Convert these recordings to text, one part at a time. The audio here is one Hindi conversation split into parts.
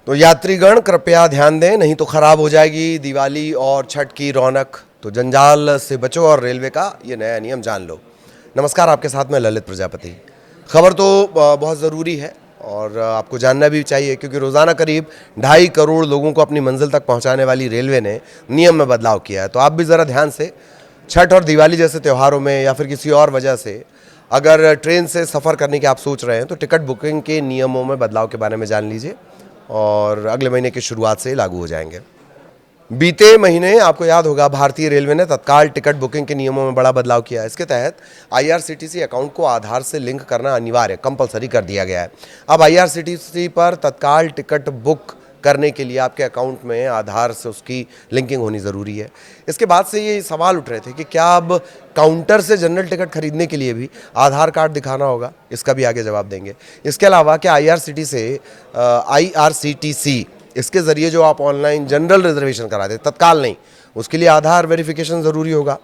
तो यात्रीगण कृपया ध्यान दें, नहीं तो खराब हो जाएगी दिवाली और छठ की रौनक। तो जंजाल से बचो और रेलवे का ये नया नियम जान लो। नमस्कार, आपके साथ में ललित प्रजापति। खबर तो बहुत ज़रूरी है और आपको जानना भी चाहिए, क्योंकि रोज़ाना करीब 2.5 करोड़ लोगों को अपनी मंजिल तक पहुंचाने वाली रेलवे ने नियम में बदलाव किया है। तो आप भी ज़रा ध्यान से छठ और दिवाली जैसे त्योहारों में या फिर किसी और वजह से अगर ट्रेन से सफ़र करने की आप सोच रहे हैं तो टिकट बुकिंग के नियमों में बदलाव के बारे में जान लीजिए और अगले महीने की शुरुआत से लागू हो जाएंगे। बीते महीने आपको याद होगा भारतीय रेलवे ने तत्काल टिकट बुकिंग के नियमों में बड़ा बदलाव किया है। इसके तहत आईआरसीटीसी अकाउंट को आधार से लिंक करना अनिवार्य कंपलसरी कर दिया गया है। अब आईआरसीटीसी पर तत्काल टिकट बुक करने के लिए आपके अकाउंट में आधार से उसकी लिंकिंग होनी ज़रूरी है। इसके बाद से ये सवाल उठ रहे थे कि क्या अब काउंटर से जनरल टिकट खरीदने के लिए भी आधार कार्ड दिखाना होगा? इसका भी आगे जवाब देंगे। इसके अलावा क्या आईआरसीटीसी इसके ज़रिए जो आप ऑनलाइन जनरल रिजर्वेशन कराते तत्काल नहीं, उसके लिए आधार वेरिफिकेशन ज़रूरी होगा?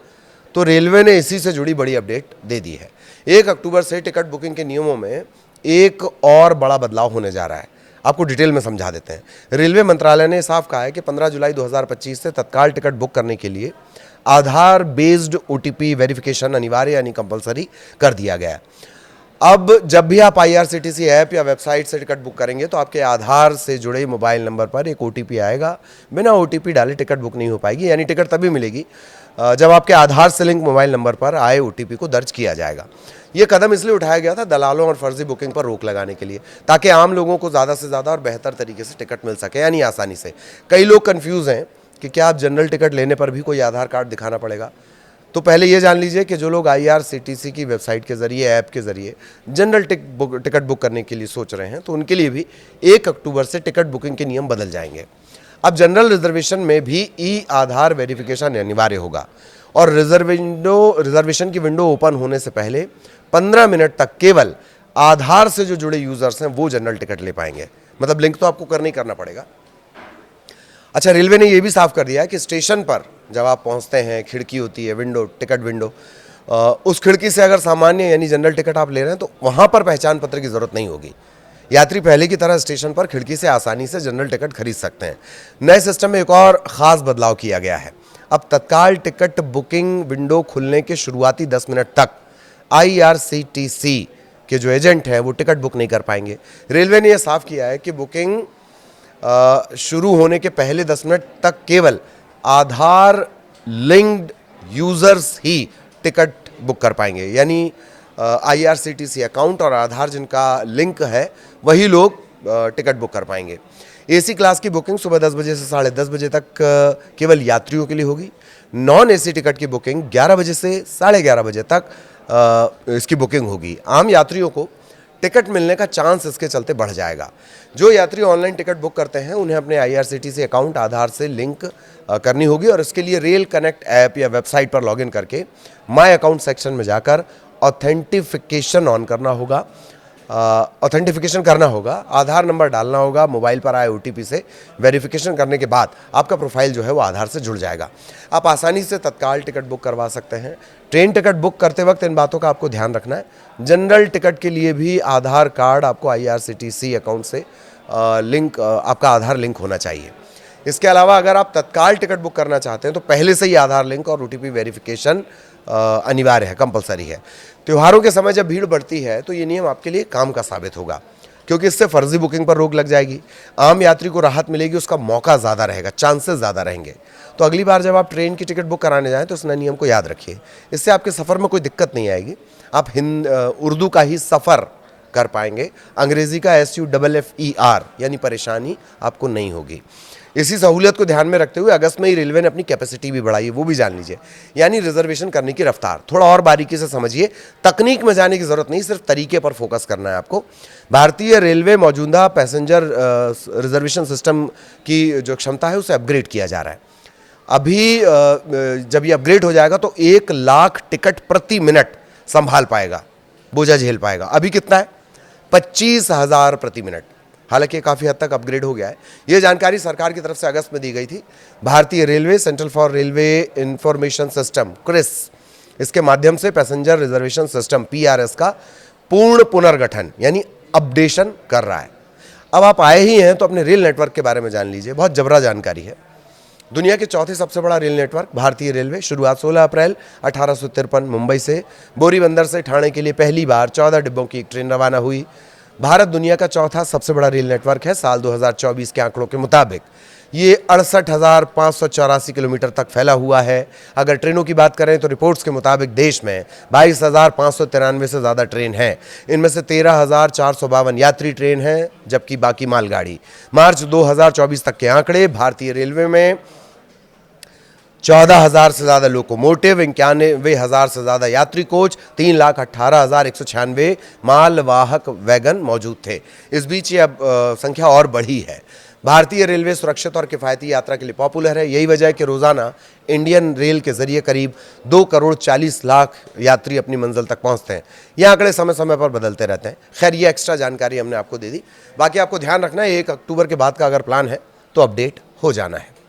तो रेलवे ने इसी से जुड़ी बड़ी अपडेट दे दी है। 1 अक्टूबर से टिकट बुकिंग के नियमों में एक और बड़ा बदलाव होने जा रहा है। आपको डिटेल में समझा देते हैं। रेलवे मंत्रालय ने साफ कहा है कि 15 जुलाई 2025 से तत्काल टिकट बुक करने के लिए आधार बेस्ड ओटीपी वेरिफिकेशन अनिवार्य यानी कंपलसरी कर दिया गया है। अब जब भी आप आईआरसीटीसी ऐप या वेबसाइट से टिकट बुक करेंगे तो आपके आधार से जुड़े मोबाइल नंबर पर एक ओटीपी आएगा। बिना ओटीपी डाले टिकट बुक नहीं हो पाएगी, यानी टिकट तभी मिलेगी जब आपके आधार से लिंक मोबाइल नंबर पर आए ओटीपी को दर्ज किया जाएगा। ये कदम इसलिए उठाया गया था दलालों और फर्जी बुकिंग पर रोक लगाने के लिए, ताकि आम लोगों को ज़्यादा से ज़्यादा और बेहतर तरीके से टिकट मिल सके, यानी आसानी से। कई लोग कन्फ्यूज़ हैं कि क्या आप जनरल टिकट लेने पर भी कोई आधार कार्ड दिखाना पड़ेगा। तो पहले ये जान लीजिए कि जो लोग आईआरसीटीसी की वेबसाइट के ज़रिए ऐप के ज़रिए जनरल टिकट बुक करने के लिए सोच रहे हैं तो उनके लिए भी 1 अक्टूबर से टिकट बुकिंग के नियम बदल जाएंगे। अब जनरल रिजर्वेशन में भी ई आधार वेरिफिकेशन अनिवार्य होगा और रिजर्वेशन की विंडो ओपन होने से पहले 15 मिनट तक केवल आधार से जो जुड़े यूजर्स हैं वो जनरल टिकट ले पाएंगे। मतलब लिंक तो आपको करना पड़ेगा। अच्छा, रेलवे ने यह भी साफ कर दिया है कि स्टेशन पर जब आप पहुंचते हैं, खिड़की होती है, विंडो, टिकट विंडो, उस खिड़की से अगर सामान्य यानी जनरल टिकट आप ले रहे हैं तो वहां पर पहचान पत्र की जरूरत नहीं होगी। यात्री पहले की तरह स्टेशन पर खिड़की से आसानी से जनरल टिकट खरीद सकते हैं। नए सिस्टम में एक और खास बदलाव किया गया है। अब तत्काल टिकट बुकिंग विंडो खुलने के शुरुआती 10 मिनट तक आईआरसीटीसी के जो एजेंट हैं वो टिकट बुक नहीं कर पाएंगे। रेलवे ने यह साफ किया है कि बुकिंग शुरू होने के पहले 10 मिनट तक केवल आधार लिंक्ड यूजर्स ही टिकट बुक कर पाएंगे, यानी आईआरसीटीसी अकाउंट और आधार जिनका लिंक है वही लोग टिकट बुक कर पाएंगे। एसी क्लास की बुकिंग सुबह 10 बजे से 10:30 बजे तक केवल यात्रियों के लिए होगी। नॉन एसी टिकट की बुकिंग 11 बजे से 11:30 बजे तक इसकी बुकिंग होगी। आम यात्रियों को टिकट मिलने का चांस इसके चलते बढ़ जाएगा। जो यात्री ऑनलाइन टिकट बुक करते हैं उन्हें अपने आईआरसीटीसी अकाउंट आधार से लिंक करनी होगी और इसके लिए रेल कनेक्ट ऐप या वेबसाइट पर लॉगिन करके माय अकाउंट सेक्शन में जाकर ऑथेंटिफिकेशन करना होगा। आधार नंबर डालना होगा। मोबाइल पर आए ओटीपी से वेरिफिकेशन करने के बाद आपका प्रोफाइल जो है वो आधार से जुड़ जाएगा। आप आसानी से तत्काल टिकट बुक करवा सकते हैं। ट्रेन टिकट बुक करते वक्त इन बातों का आपको ध्यान रखना है। जनरल टिकट के लिए भी आधार कार्ड आपको आईआरसीटीसी अकाउंट से आपका आधार लिंक होना चाहिए। इसके अलावा अगर आप तत्काल टिकट बुक करना चाहते हैं तो पहले से ही आधार लिंक और ओटीपी वेरिफिकेशन अनिवार्य है, कंपलसरी है। त्योहारों के समय जब भीड़ बढ़ती है तो ये नियम आपके लिए काम का साबित होगा, क्योंकि इससे फर्जी बुकिंग पर रोक लग जाएगी। आम यात्री को राहत मिलेगी, उसका मौका ज़्यादा रहेगा, चांसेस ज़्यादा रहेंगे। तो अगली बार जब आप ट्रेन की टिकट बुक कराने जाएं तो इस नए नियम को याद रखिए। इससे आपके सफ़र में कोई दिक्कत नहीं आएगी। आप उर्दू का ही सफ़र कर पाएंगे। अंग्रेज़ी का SUFFER यानी परेशानी आपको नहीं होगी। इसी सहूलियत को ध्यान में रखते हुए अगस्त में ही रेलवे ने अपनी कैपेसिटी भी बढ़ाई है, वो भी जान लीजिए, यानी रिजर्वेशन करने की रफ्तार। थोड़ा और बारीकी से समझिए, तकनीक में जाने की जरूरत नहीं, सिर्फ तरीके पर फोकस करना है आपको। भारतीय रेलवे मौजूदा पैसेंजर रिजर्वेशन सिस्टम की जो क्षमता है उसे अपग्रेड किया जा रहा है। अभी जब ये अपग्रेड हो जाएगा तो 1 लाख टिकट प्रति मिनट संभाल पाएगा, बोझा झेल पाएगा। अभी कितना है? 25,000 प्रति मिनट। हालांकि काफ़ी हद तक अपग्रेड हो गया है। ये जानकारी सरकार की तरफ से अगस्त में दी गई थी। भारतीय railway central for railway information system CRIS, इसके माध्यम से पैसेंजर रिजर्वेशन सिस्टम PRS का पूर्ण पुनर्गठन यानी अपडेशन कर रहा है। अब आप आए ही हैं तो अपने रेल नेटवर्क के बारे में जान लीजिए, बहुत जबरा जानकारी है। दुनिया के चौथे सबसे बड़ा रेल नेटवर्क भारतीय रेलवे, शुरुआत 16 अप्रैल 1853 मुंबई से बोरीबंदर से ठाणे के लिए पहली बार 14 डिब्बों की एक ट्रेन रवाना हुई। भारत दुनिया का चौथा सबसे बड़ा रेल नेटवर्क है। साल 2024 के आंकड़ों के मुताबिक ये 68,584 किलोमीटर तक फैला हुआ है। अगर ट्रेनों की बात करें तो रिपोर्ट्स के मुताबिक देश में 22,593 से ज़्यादा ट्रेन हैं। इनमें से 13,452 यात्री ट्रेन हैं, जबकि बाकी मालगाड़ी। मार्च 2024 तक के आंकड़े, भारतीय रेलवे में 14,000 से ज़्यादा लोकोमोटिव, 91,000 से ज़्यादा यात्री कोच, 3,18,196 मालवाहक वैगन मौजूद थे। इस बीच ये अब संख्या और बढ़ी है। भारतीय रेलवे सुरक्षित और किफ़ायती यात्रा के लिए पॉपुलर है। यही वजह है कि रोज़ाना इंडियन रेल के जरिए करीब 2,40,00,000 यात्री अपनी मंजिल तक पहुंचते हैं। ये आंकड़े समय समय पर बदलते रहते हैं। खैर, ये एक्स्ट्रा जानकारी हमने आपको दे दी। बाकी आपको ध्यान रखना है, 1 अक्टूबर के बाद का अगर प्लान है तो अपडेट हो जाना है।